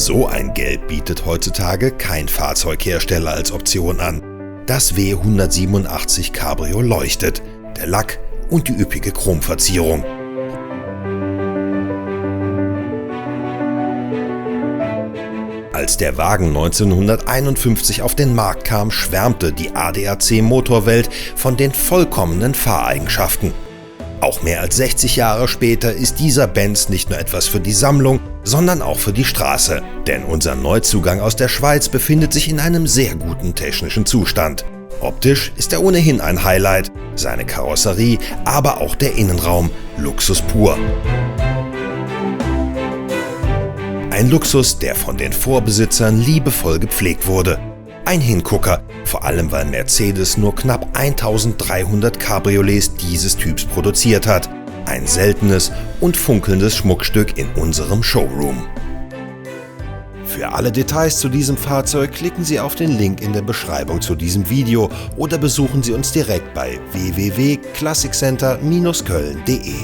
So ein Gelb bietet heutzutage kein Fahrzeughersteller als Option an. Das W187 Cabrio leuchtet, der Lack und die üppige Chromverzierung. Als der Wagen 1951 auf den Markt kam, schwärmte die ADAC-Motorwelt von den vollkommenen Fahreigenschaften. Auch mehr als 60 Jahre später ist dieser Benz nicht nur etwas für die Sammlung, sondern auch für die Straße. Denn unser Neuzugang aus der Schweiz befindet sich in einem sehr guten technischen Zustand. Optisch ist er ohnehin ein Highlight, seine Karosserie, aber auch der Innenraum, Luxus pur. Ein Luxus, der von den Vorbesitzern liebevoll gepflegt wurde. Ein Hingucker, vor allem weil Mercedes nur knapp 1300 Cabriolets dieses Typs produziert hat. Ein seltenes und funkelndes Schmuckstück in unserem Showroom. Für alle Details zu diesem Fahrzeug klicken Sie auf den Link in der Beschreibung zu diesem Video oder besuchen Sie uns direkt bei www.classiccenter-köln.de.